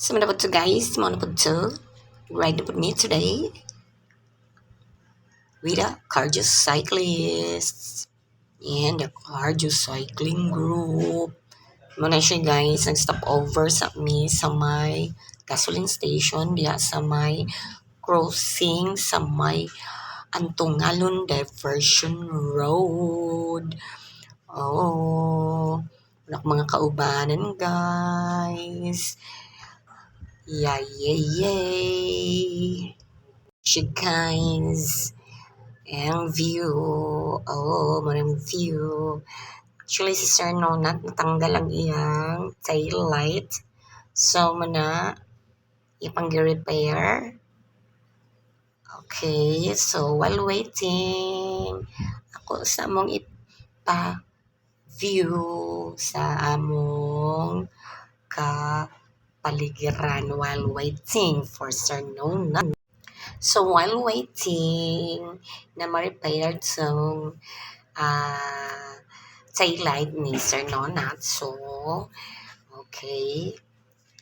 So, manapod to guys, manapod to. Ride na po me today with a cardio cyclist and the cardio cycling group. Muna siya guys, nag-stop over sa me sa may gasoline station diya sa may crossing sa may Antungalon Diversion Road. Oh, wala ko mga kaubanan guys. Yay! She guys. Ang view. Oh, maraming view. Actually, si Sir Nonat natanggal ang iyang tail light. So, mana ipang-repair. Okay, so while waiting, ako sa among ipa-view sa among kapaligiran while waiting for Sir Nonat. So while waiting na ma-repair itong taillight ni Sir Nonat. So, okay.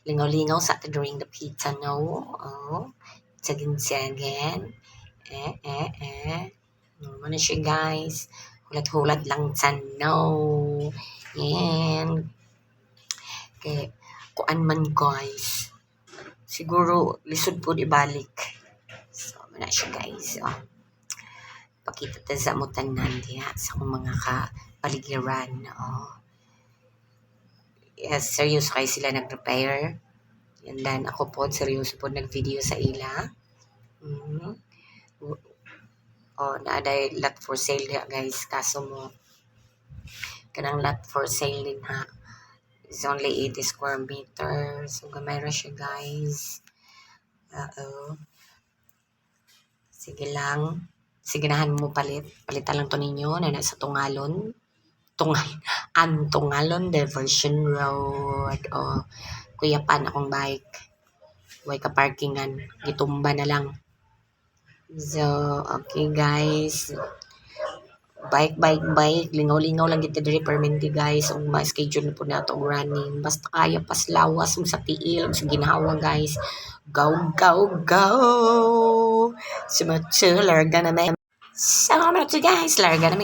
Lingaw-lingaw sa atin during the pizza, no? Oh, tsagin-tsagin. Ano siya, guys? Hulat-hulat lang sa no. And, okay, kuan man, guys. Siguro, lisod po ibalik. So, ano siya, guys. Oh. Pakita tayo sa mutanan diya sa akong mga kapaligiran. Oh. Yes, seryoso kayo sila nag-prepare. And then, ako po, seryoso po nag-video sa ila. Oh, naaday lot for sale diya, guys. Kaso mo, kanang lot for sale din ha. It's only 80 square meters. So, gamay ra siya, guys. Sige lang. Siginahan mo palit. Palitan lang to ninyo na nasa Tungalon. Antungalon Diversion Road. O, kuya pan akong bike. Huwag ka parkingan. Gitumba na lang. So, okay guys. Bike. Lingaw-lingaw lang kita diri permanente guys. Kung ma-schedule na po na ito running. Basta kaya pas lawas mo sa tiil. Sa ginawa guys. Go! Sumatular ka na may. So, guys, larga na.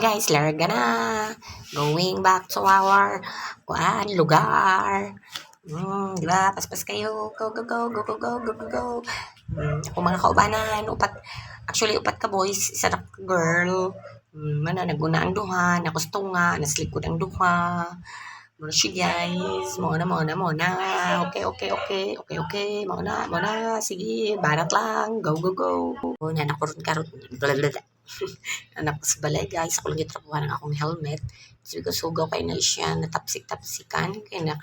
Going back to our lugar. Diba? Paspas kayo. Go. Kung mga kaubanan, upat ka boys, isa na ka girl. Naguna ang duha, nakustunga, naslikod ang duha. Muna siya guys, muna. Okay. Muna. Sige, barat lang. Go. Muna, nakurot. Blablabla. Anak ko sa balay guys, ako lang itrapuhan ng akong helmet. Sugaw kayo na siya, natapsik-tapsikan. Kaya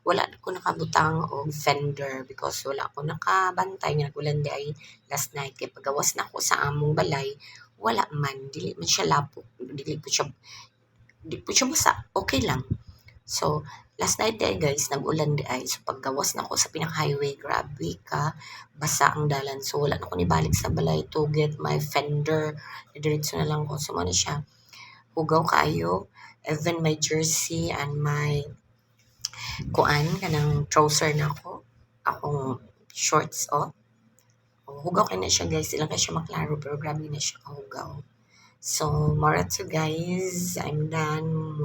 wala ko nakabutang o fender because wala ko nakabantay nga nagulan di ay last night. Kaya pagawas na ako sa among balay, wala man, dili man siya lapok, di po siya basa, okay lang. So, last night day guys, nag-ulan di ay. So, paggawas na ako sa pinaka-highway, grabe ka, basa ang dalan. So, wala na ako nibalik sa balay to get my fender. Diretso na lang ko. So, ano siya, hugaw kayo. Even my jersey and my kanang trouser na ako. Akong shorts, hugaw kayo na siya guys. Ilang kayo siya maklaro, pero grabe na siya kahugaw. So, mara to guys. I'm done.